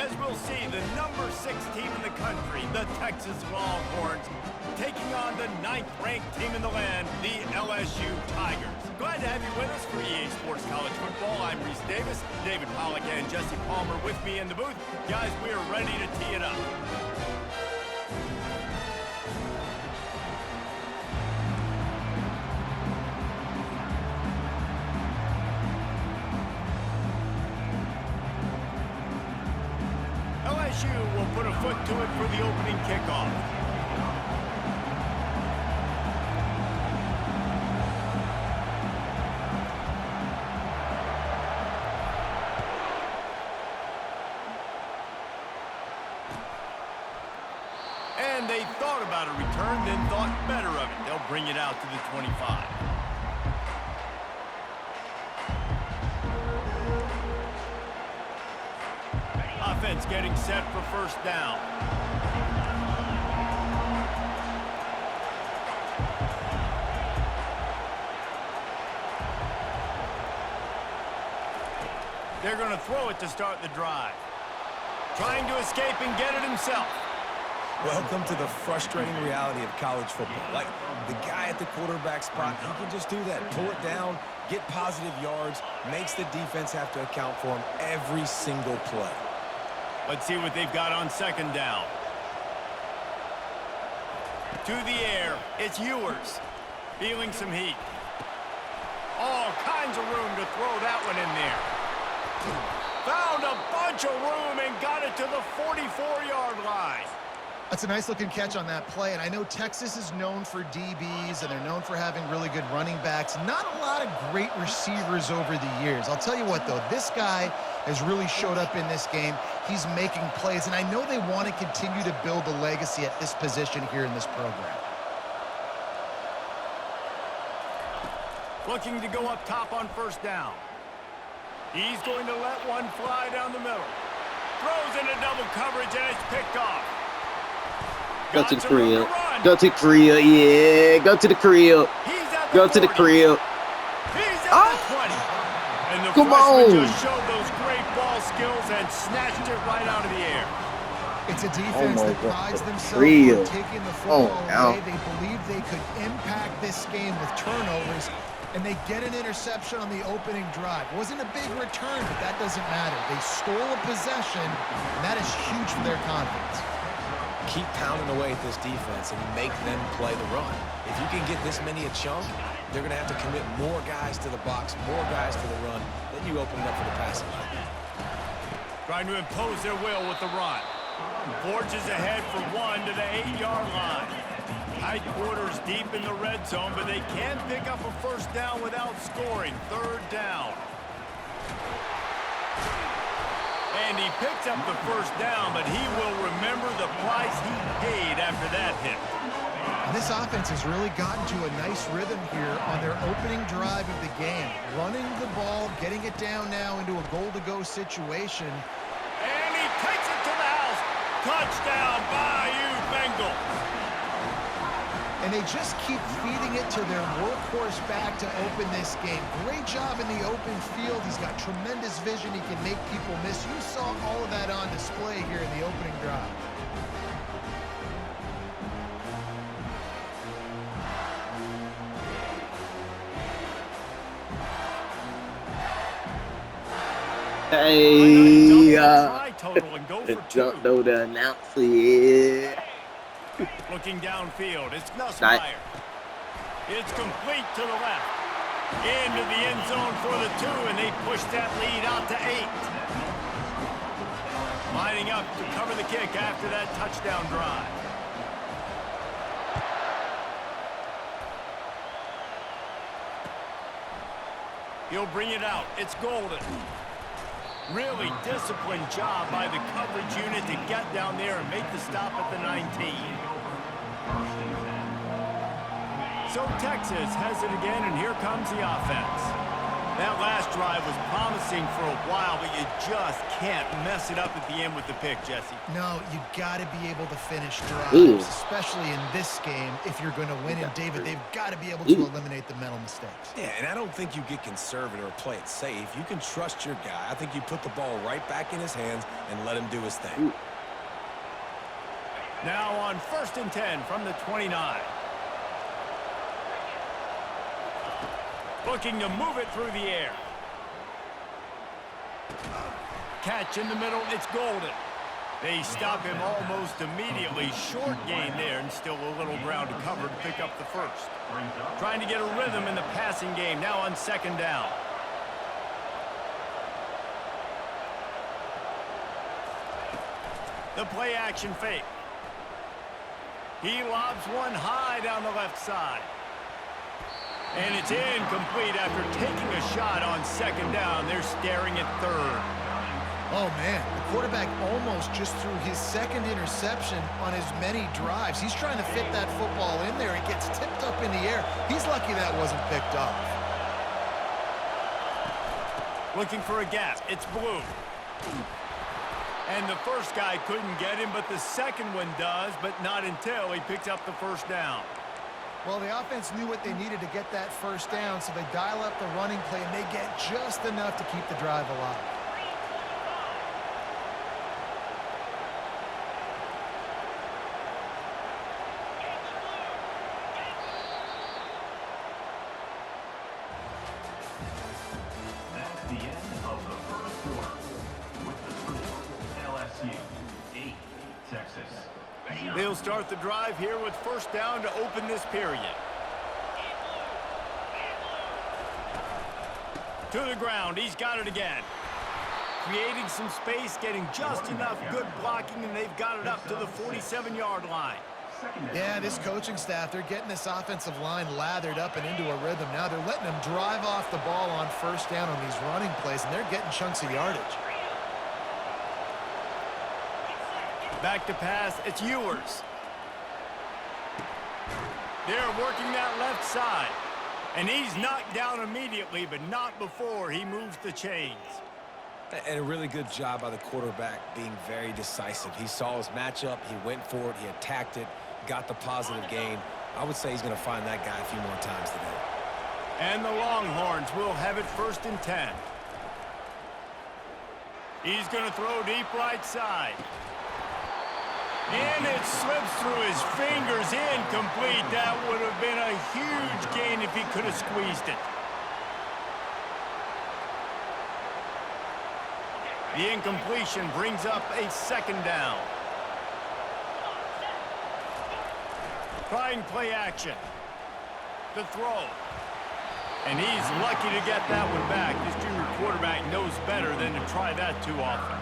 as we'll see the number 6 team in the country, the Texas Longhorns, taking on the 9th-ranked team in the land, the LSU Tigers. Glad to have you with us for EA Sports College Football. I'm Reese Davis, David Pollack and Jesse Palmer with me in the booth. Guys, we are ready to tee it up. LSU will put a foot to it for the opening kickoff. And they thought about a return, then thought better of it. They'll bring it out to the 25. Offense getting set for first down. They're going to throw it to start the drive. Trying to escape and get it himself. Welcome to the frustrating reality of college football. Like, the guy at the quarterback spot, he can just do that. Pull it down, get positive yards, makes the defense have to account for him every single play. Let's see what they've got on second down. To the air, it's Ewers. Feeling some heat. All kinds of room to throw that one in there. Found a bunch of room and got it to the 44-yard line. That's a nice-looking catch on that play, and I know Texas is known for DBs, and they're known for having really good running backs. Not a lot of great receivers over the years. I'll tell you what, though, this guy has really showed up in this game. He's making plays, and I know they want to continue to build a legacy at this position here in this program. Looking to go up top on first down. He's going to let one fly down the middle. Throws into double coverage, and it's picked off. Go to the crib. Go to the crib, yeah. Go to the crib. Go to the crib. He's at the 20. And the Come freshman on. just showed those great ball skills and snatched it right out of the air. It's a defense that God. prides themselves Real. on taking the football now. away. They believe they could impact this game with turnovers, and they get an interception on the opening drive. Wasn't a big return, but that doesn't matter. They stole a possession, and that is huge for their confidence. Keep pounding away at this defense and make them play the run. If you can get this many a chunk, they're going to have to commit more guys to the box, more guys to the run. Then you open it up for the passing line. Trying to impose their will with the run. Forges ahead for one to the 8-yard line. Tight quarters deep in the red zone, but they can pick up a first down without scoring. Third down. And he picks up the first down, but he will remember the price he paid after that hit. And this offense has really gotten to a nice rhythm here on their opening drive of the game. Running the ball, getting it down now into a goal-to-go situation. And he takes it to the house. Touchdown, Bayou Bengals. And they just keep feeding it to their workhorse back to open this game. Great job in the open field. He's got tremendous vision. He can make people miss. You saw all of that on display here in the opening drive. Hey, Total and go for don't two. know the announcer, yeah. Looking downfield, it's Nussmeier. It's complete to the left. Into the end zone for the 2, and they push that lead out to 8. Lining up to cover the kick after that touchdown drive. He'll bring it out. It's Golden. Really disciplined job by the coverage unit to get down there and make the stop at the 19. So Texas has it again, and here comes the offense. That last drive was promising for a while, but you just can't mess it up at the end with the pick, Jesse. No, you got to be able to finish Ooh. drives, especially in this game if you're going to win. And, David, they've got to be able to eliminate the mental mistakes. Yeah, and I don't think you get conservative or play it safe. You can trust your guy. I think you put the ball right back in his hands and let him do his thing. Now on 1st and 10 from the 29. Looking to move it through the air. Catch in the middle, it's Golden. They stop him almost immediately. Short gain there, and still a little ground to cover to pick up the first. Trying to get a rhythm in the passing game, now on 2nd down. The play action fake. He lobs one high down the left side. And it's incomplete after taking a shot on 2nd down. They're staring at 3rd. Oh, man, the quarterback almost just threw his 2nd interception on as many drives. He's trying to fit that football in there. It gets tipped up in the air. He's lucky that wasn't picked up. Looking for a gap. It's Blue. And the first guy couldn't get him, but the second one does, but not until he picks up the 1st down. Well, the offense knew what they needed to get that 1st down, so they dial up the running play, and they get just enough to keep the drive alive. That's the end of the 1st quarter. With the score, LSU 8, Texas. They'll start the drive here with 1st down to open this period. To the ground, he's got it again. Creating some space, getting just enough good blocking, and they've got it up to the 47-yard line. Yeah, this coaching staff, they're getting this offensive line lathered up and into a rhythm. Now they're letting them drive off the ball on 1st down on these running plays, and they're getting chunks of yardage. Back to pass, it's Ewers. They're working that left side. And he's knocked down immediately, but not before he moves the chains. And a really good job by the quarterback being very decisive. He saw his matchup, he went for it, he attacked it, got the positive gain. I would say he's going to find that guy a few more times today. And the Longhorns will have it 1st and 10. He's going to throw deep right side. And it slips through his fingers, incomplete. That would have been a huge gain if he could have squeezed it. The incompletion brings up a 2nd down. Trying play action. The throw. And he's lucky to get that one back. This junior quarterback knows better than to try that too often.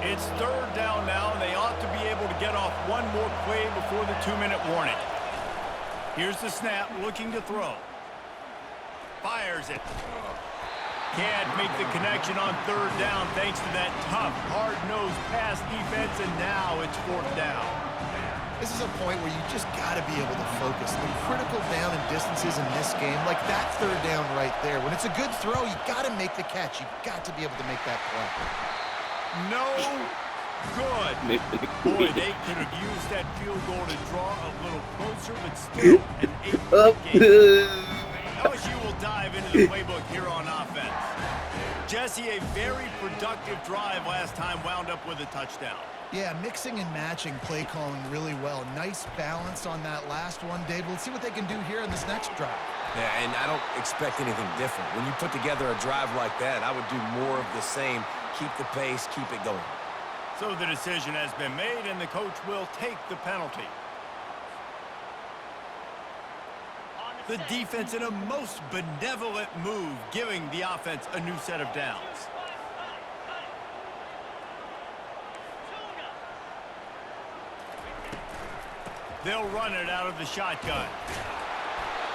It's 3rd down now, and they ought to be able to get off one more play before the 2-minute warning. Here's the snap, looking to throw. Fires it. Can't make the connection on 3rd down thanks to that tough, hard-nosed pass defense, and now it's 4th down. This is a point where you just got to be able to focus. The critical down and distances in this game, like that 3rd down right there. When it's a good throw, you got to make the catch. You got to be able to make that play. No good. Boy, they could have used that field goal to draw a little closer, but still an 8-point game. LSU will dive into the playbook here on offense. Jesse, a very productive drive last time, wound up with a touchdown. Yeah, mixing and matching play calling really well. Nice balance on that last one, Dave. Let's see what they can do here in this next drive. Yeah, and I don't expect anything different. When you put together a drive like that, I would do more of the same. Keep the pace, keep it going. So the decision has been made, and the coach will take the penalty. The defense in a most benevolent move, giving the offense a new set of downs. They'll run it out of the shotgun.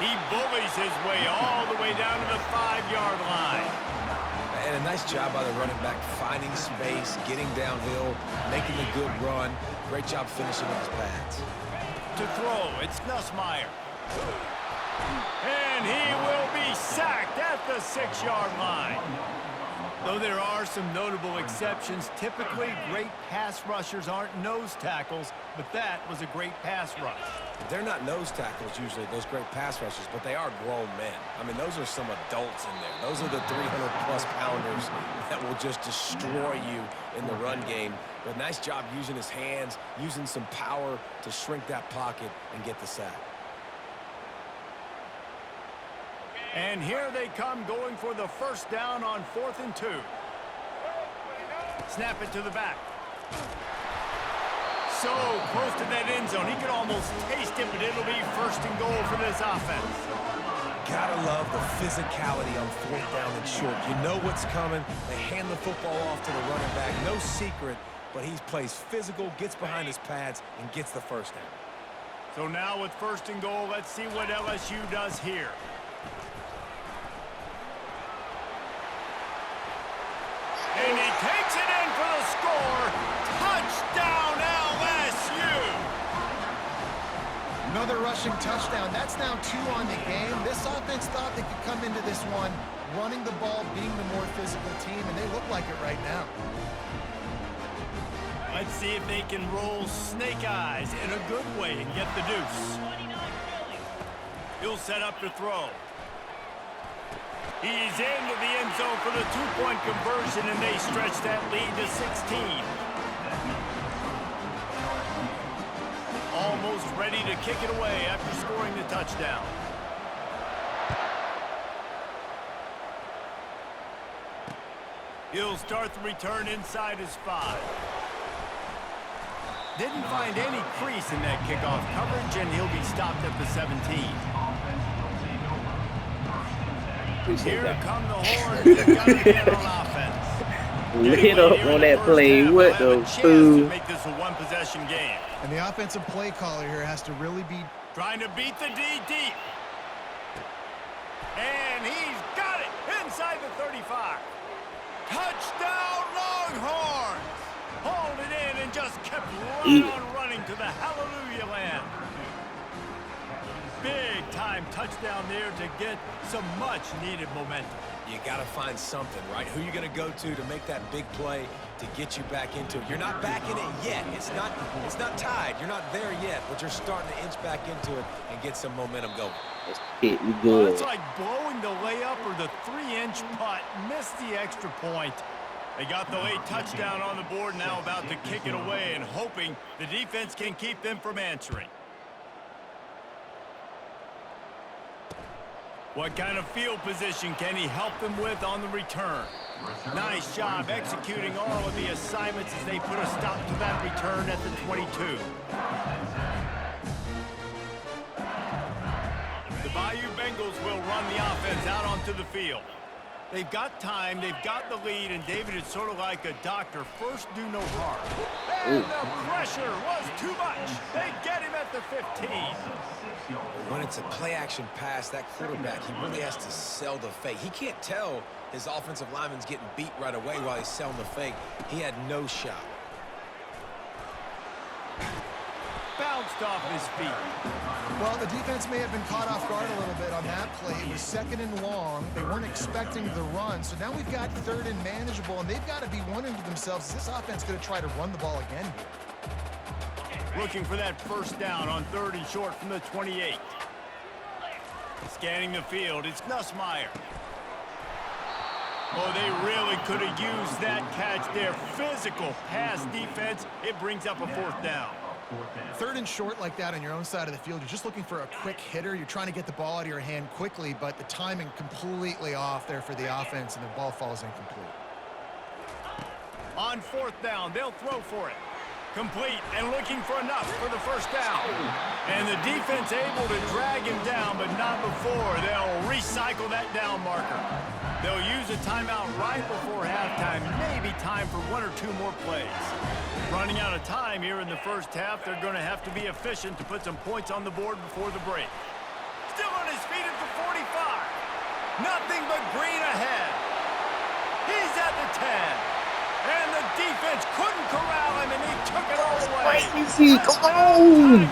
He bullies his way all the way down to the 5-yard line. And a nice job by the running back, finding space, getting downhill, making a good run. Great job finishing with his pads. to throw. It's Nussmeier. And he will be sacked at the 6-yard line. Though there are some notable exceptions, typically great pass rushers aren't nose tackles, but that was a great pass rush. They're not nose tackles usually, those great pass rushers, but they are grown men. I mean, those are some adults in there. Those are the 300-plus pounders that will just destroy you in the run game. But nice job using his hands, using some power to shrink that pocket and get the sack. And here they come, going for the first down on 4th and 2. Snap it to the back. So close to that end zone. He could almost taste it, but it'll be 1st and goal for this offense. Gotta love the physicality on 4th down and short. You know what's coming. They hand the football off to the running back. No secret, but he plays physical, gets behind his pads, and gets the first down. So now with 1st and goal, let's see what LSU does here. And he takes it in for the score. Touchdown, LSU! Another rushing touchdown. That's now 2 on the game. This offense thought they could come into this one running the ball, being the more physical team, and they look like it right now. Let's see if they can roll snake eyes in a good way and get the deuce. He'll set up to throw. He's into the end zone for the 2-point conversion, and they stretch that lead to 16. Almost ready to kick it away after scoring the touchdown. He'll start the return inside his 5. Didn't find any crease in that kickoff coverage, and he'll be stopped at the 17. Here come the Horns. They've got to get on offense. Lit up on that play. What the fool? Make this a one-possession game. And the offensive play caller here has to really be Trying to beat the D deep. And he's got it inside the 35. Touchdown, Longhorns! Hauled it in and just kept right on running to the hallelujah land. Big-time touchdown there to get some much-needed momentum. You got to find something, right? Who you going to go to make that big play to get you back into it? You're not back in it yet. It's not tied. You're not there yet, but you're starting to inch back into it and get some momentum going. We Well, good. it's like blowing the layup or the 3-inch putt. Missed the extra point. They got the late touchdown on the board, now about to kick it away and hoping the defense can keep them from answering. What kind of field position can he help them with on the return? Nice job executing all of the assignments as they put a stop to that return at the 22. The Bayou Bengals will run the offense out onto the field. They've got time, they've got the lead, and David, it's sort of like a doctor. First, do no harm. And the pressure was too much. They get him at the 15. When it's a play-action pass, that quarterback, he really has to sell the fake. He can't tell his offensive lineman's getting beat right away while he's selling the fake. He had no shot. Bounced off his feet. Well, the defense may have been caught off guard a little bit on that play. It was 2nd and long. They weren't expecting the run. So now we've got 3rd and manageable, and they've got to be wondering to themselves, is this offense going to try to run the ball again here? Looking for that first down on 3rd and short from the 28. Scanning the field, it's Nussmeier. Oh, they really could have used that catch there. Physical pass defense. It brings up a 4th down. 3rd and short like that on your own side of the field, you're just looking for a quick hitter. You're trying to get the ball out of your hand quickly, but the timing completely off there for the offense, and the ball falls incomplete. On 4th down, they'll throw for it. Complete and looking for enough for the first down. And the defense able to drag him down, but not before. They'll recycle that down marker. They'll use a timeout right before halftime. Maybe time for 1 or 2 more plays. Running out of time here in the first half. They're going to have to be efficient to put some points on the board before the break. Still on his feet at the 45. Nothing but green ahead. He's at the 10. And the defense couldn't corral him, and he took it all away. Crazy, come on!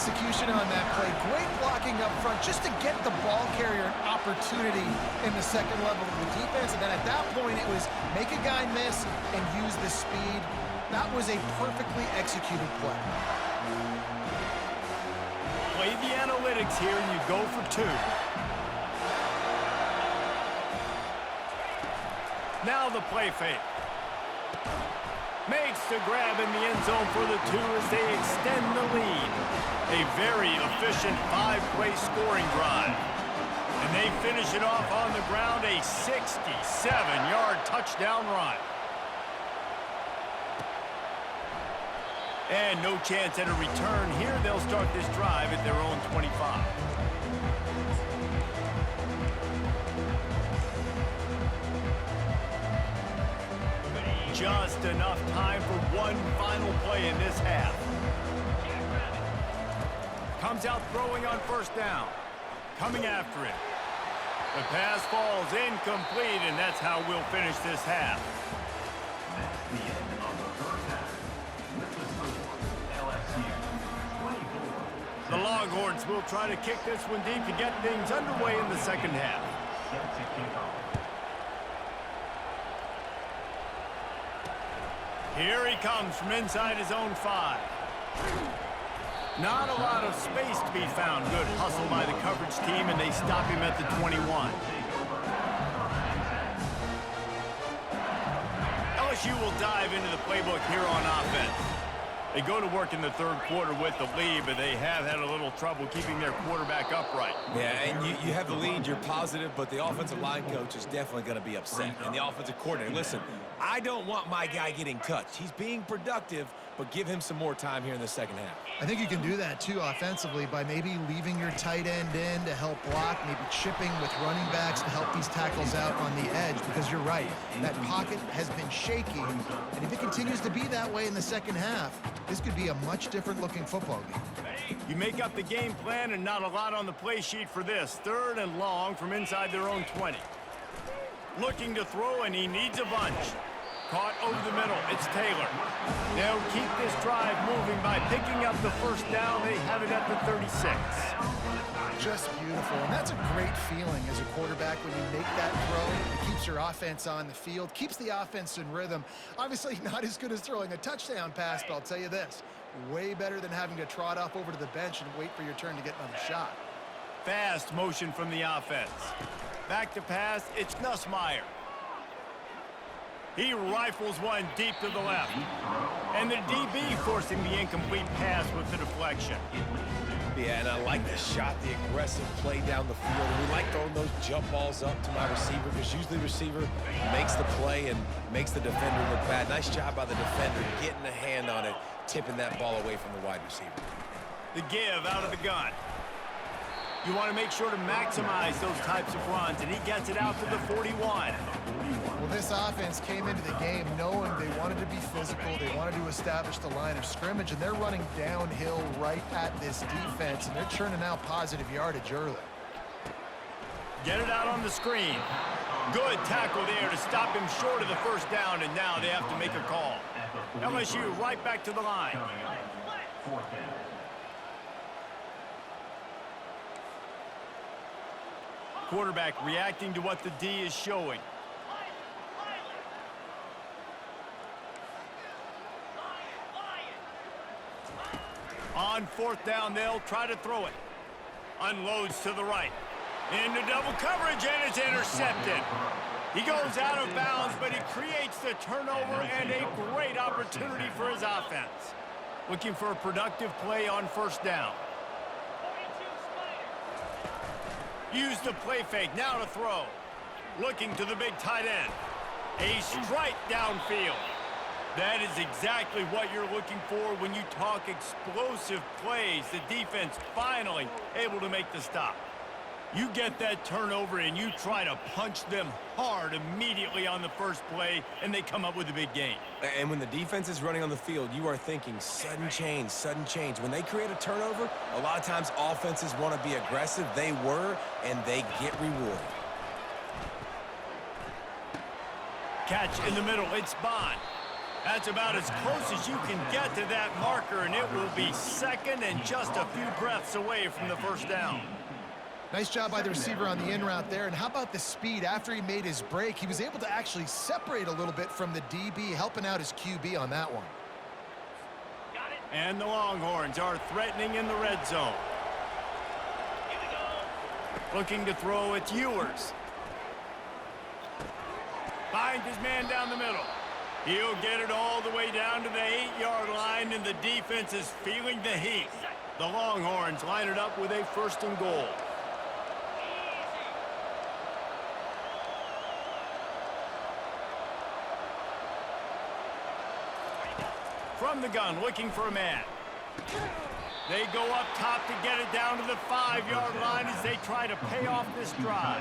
execution on that play. Great blocking up front just to get the ball carrier an opportunity in the second level of the defense. And then at that point, it was make a guy miss and use the speed. That was a perfectly executed play. Play the analytics here, and you go for 2. Now the play fake. Makes the grab in the end zone for the 2 as they extend the lead. A very efficient 5-play scoring drive. And they finish it off on the ground, a 67-yard touchdown run. And no chance at a return here. They'll start this drive at their own 25. Just enough time for one final play in this half. Comes out throwing on first down. Coming after it. The pass falls incomplete, and that's how we'll finish this half. That's the end of the first half. With the score, LSU 24. The Longhorns will try to kick this one deep to get things underway in the second half. Set to kick off. Here he comes from inside his own 5. Not a lot of space to be found. Good hustle by the coverage team, and they stop him at the 21. LSU will dive into the playbook here on offense. They go to work in the third quarter with the lead, but they have had a little trouble keeping their quarterback upright. Yeah, and you have the lead, you're positive, but the offensive line coach is definitely going to be upset. And the offensive coordinator, listen, I don't want my guy getting touched. He's being productive, but give him some more time here in the second half. I think you can do that, too, offensively, by maybe leaving your tight end in to help block, maybe chipping with running backs to help these tackles out on the edge, because you're right. That pocket has been shaky, and if it continues to be that way in the second half, this could be a much different-looking football game. You make up the game plan, and not a lot on the play sheet for this. 3rd and long from inside their own 20. Looking to throw, and he needs a bunch. Caught over the middle. It's Taylor. They'll keep this drive moving by picking up the first down. They have it at the 36. Just beautiful, and that's a great feeling as a quarterback when you make that throw. It keeps your offense on the field, keeps the offense in rhythm. Obviously not as good as throwing a touchdown pass, but I'll tell you this, way better than having to trot off over to the bench and wait for your turn to get another shot. Fast motion from the offense. Back to pass, it's Nussmeier. He rifles one deep to the left. And the DB forcing the incomplete pass with the deflection. Yeah, and I like the shot, the aggressive play down the field. And we like throwing those jump balls up to my receiver because usually the receiver makes the play and makes the defender look bad. Nice job by the defender getting a hand on it, tipping that ball away from the wide receiver. The give out of the gun. You want to make sure to maximize those types of runs, and he gets it out to the 41. Well, this offense came into the game knowing they wanted to be physical, they wanted to establish the line of scrimmage, and they're running downhill right at this defense, and they're churning out positive yardage early. Get it out on the screen. Good tackle there to stop him short of the first down, and now they have to make a call. LSU right back to the line. Quarterback reacting to what the D is showing. On 4th down, they'll try to throw it. Unloads to the right. Into double coverage, and it's intercepted. He goes out of bounds, but he creates the turnover and a great opportunity for his offense. Looking for a productive play on 1st down. Use the play fake, now to throw. Looking to the big tight end. A strike downfield. That is exactly what you're looking for when you talk explosive plays. The defense finally able to make the stop. You get that turnover and you try to punch them hard immediately on the first play, and they come up with a big gain. And when the defense is running on the field, you are thinking sudden change, sudden change. When they create a turnover, a lot of times offenses want to be aggressive. They were, and they get rewarded. Catch in the middle. It's Bond. That's about as close as you can get to that marker, and it will be second and just a few breaths away from the first down. Nice job by the receiver on the in route there. And how about the speed? After he made his break, he was able to actually separate a little bit from the DB, helping out his QB on that one. And the Longhorns are threatening in the red zone. Looking to throw, it's Ewers. Finds his man down the middle. He'll get it all the way down to the 8-yard line, and the defense is feeling the heat. The Longhorns line it up with a 1st and goal. From the gun, looking for a man. They go up top to get it down to the 5-yard line as they try to pay off this drive.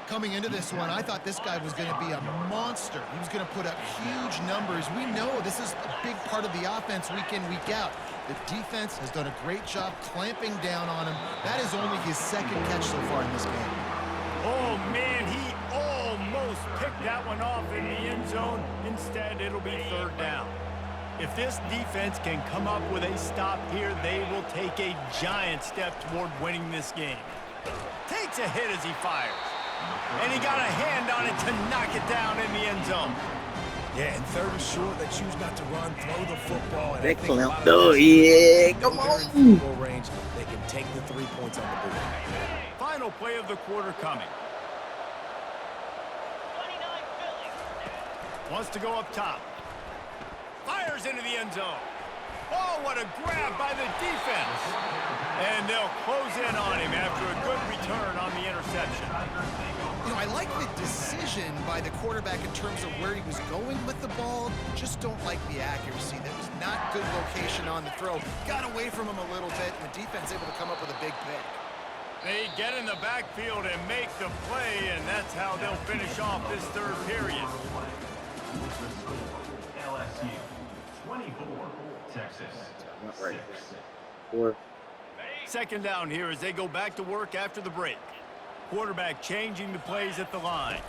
Coming into this one, I thought this guy was going to be a monster. He was going to put up huge numbers. We know this is a big part of the offense week in, week out. The defense has done a great job clamping down on him. That is only his 2nd catch so far in this game. Oh, man, he almost picked that one off in the end zone. Instead, it'll be 3rd down. If this defense can come up with a stop here, they will take a giant step toward winning this game. Takes a hit as he fires. And he got a hand on it to knock it down in the end zone. Yeah, and 3rd and short, they choose not to run, throw the football. And Excellent. Oh, yeah. Come on. Field goal range, they can take the 3 points on the board. Final play of the quarter coming. Wants to go up top. Fires into the end zone. Oh, what a grab by the defense. And they'll close in on him after a good return on the interception. You know, I like the decision by the quarterback in terms of where he was going with the ball. Just don't like the accuracy. That was not good location on the throw. Got away from him a little bit, and the defense able to come up with a big pick. They get in the backfield and make the play, and that's how they'll finish off this 3rd period. LSU 24, Texas Not right. 6. 4. 2nd down here as they go back to work after the break. Quarterback changing the plays at the line.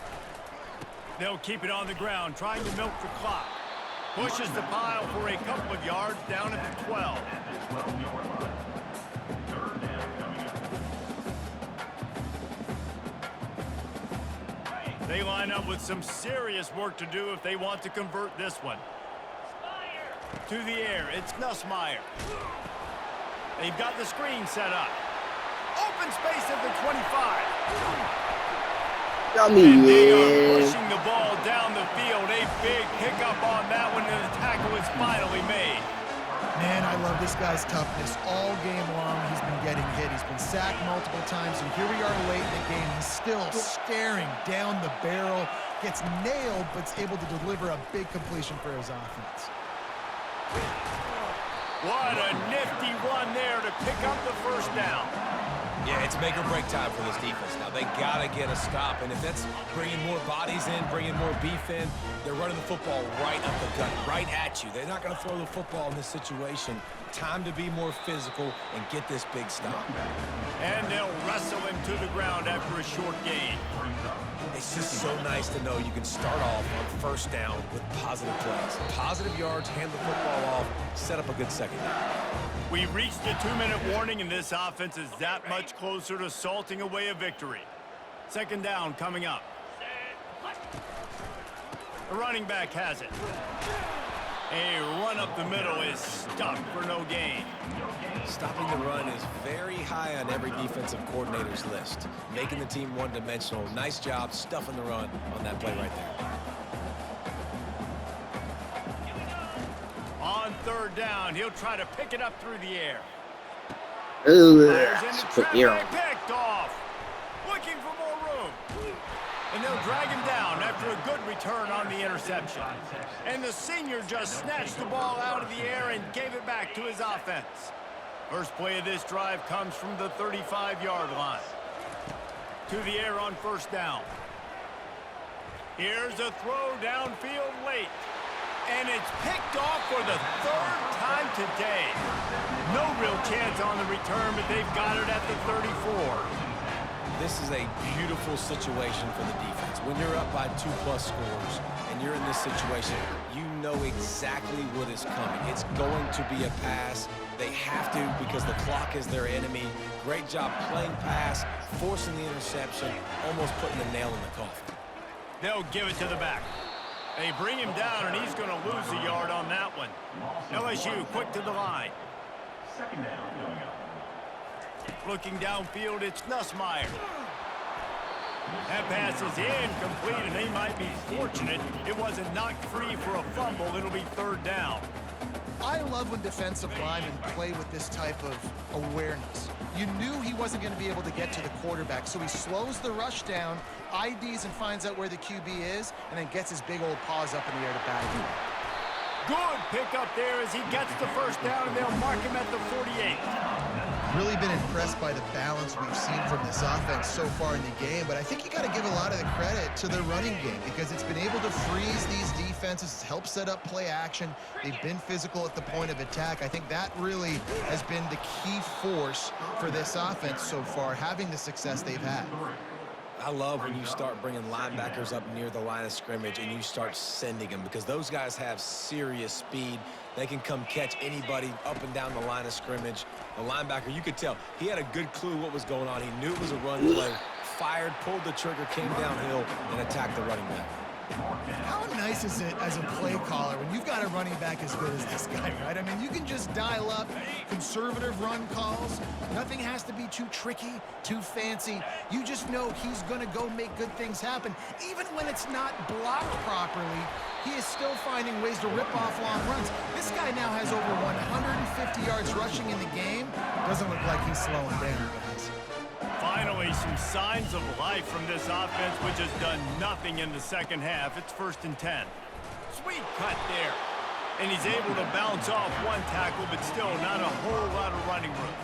They'll keep it on the ground, trying to milk the clock. Pushes the pile for a couple of yards down at the 12. At the 12-yard line. 3rd down coming up. They line up with some serious work to do if they want to convert this one. To the air, it's Nussmeier. They've got the screen set up. Open space at the 25. Dummy, And they are yeah. pushing the ball down the field. A big pickup on that one, and the tackle is finally made. Man, I love this guy's toughness. All game long, he's been getting hit. He's been sacked multiple times, and here we are late in the game. He's still staring down the barrel. Gets nailed, but is able to deliver a big completion for his offense. What a nifty run there to pick up the 1st down. Yeah, it's make or break time for this defense. Now, they got to get a stop, and if that's bringing more bodies in, bringing more beef in, they're running the football right up the gut, right at you. They're not going to throw the football in this situation. Time to be more physical and get this big stop. And they'll wrestle him to the ground after a short gain. It's just so nice to know you can start off on 1st down with positive plays. Positive yards, hand the football off, set up a good 2nd down. We reached a 2-minute warning, and this offense is that much closer to salting away a victory. 2nd down coming up. The running back has it. A run up the middle is stuck for no gain. Stopping the run is very high on every defensive coordinator's list. Making the team one-dimensional. Nice job stuffing the run on that play right there. On 3rd down, he'll try to pick it up through the air. Ooh, Fires into put the arrow. traffic, picked off. Looking for more room. And they'll drag him down after a good return on the interception. And the senior just snatched the ball out of the air and gave it back to his offense. First play of this drive comes from the 35-yard line. To the air on 1st down. Here's a throw downfield late. And it's picked off for the 3rd time today. No real chance on the return, but they've got it at the 34. This is a beautiful situation for the defense. When you're up by 2+ scores and you're in this situation, you know exactly what is coming. It's going to be a pass. They have to because the clock is their enemy. Great job playing pass, forcing the interception, almost putting the nail in the coffin. They'll give it to the back. They bring him down, and he's going to lose a yard on that one. LSU quick to the line. Second down coming up. Looking downfield, it's Nussmeier. That pass is incomplete, and they might be fortunate it wasn't knocked free for a fumble. It'll be third down. I love when defensive linemen play with this type of awareness. You knew he wasn't going to be able to get to the quarterback, so he slows the rush down, IDs and finds out where the QB is, and then gets his big old paws up in the air to bag him. Good pickup there as he gets the first down, and they'll mark him at the 48. Really been impressed by the balance we've seen from this offense so far in the game, but I think you got to give a lot of the credit to the running game because it's been able to freeze these defenses, help set up play action. They've been physical at the point of attack. I think that really has been the key force for this offense so far, having the success they've had. I love when you start bringing linebackers up near the line of scrimmage and you start sending them because those guys have serious speed. They can come catch anybody up and down the line of scrimmage. The linebacker, you could tell, he had a good clue what was going on. He knew it was a run play, fired, pulled the trigger, came downhill, and attacked the running back. How nice is it as a play caller when you've got a running back as good as this guy, right? I mean, you can just dial up conservative run calls. Nothing has to be too tricky, too fancy. You just know he's going to go make good things happen. Even when it's not blocked properly, he is still finding ways to rip off long runs. This guy now has over 150 yards rushing in the game. Doesn't look like he's slowing down, guys. Finally, some signs of life from this offense, which has done nothing in the second half. It's 1st and 10. Sweet cut there. And he's able to bounce off one tackle, but still not a whole lot of running room.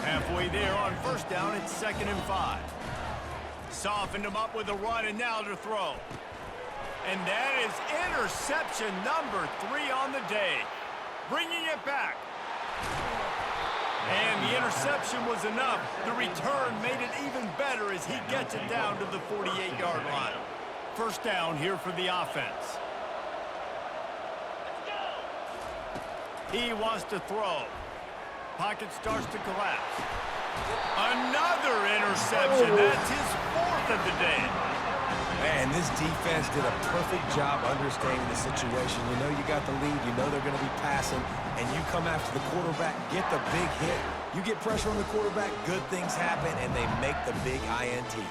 Halfway there on 1st down, it's 2nd and 5. Softened him up with a run, and now to throw. And that is interception number 3 on the day. Bringing it back. And the interception was enough. The return made it even better as he gets it down to the 48-yard line. 1st down here for the offense. He wants to throw. Pocket starts to collapse. Another interception. That's his 4th of the day. Man, this defense did a perfect job understanding the situation. You know you got the lead. You know they're going to be passing. And you come after the quarterback, get the big hit. You get pressure on the quarterback, good things happen, and they make the big INT.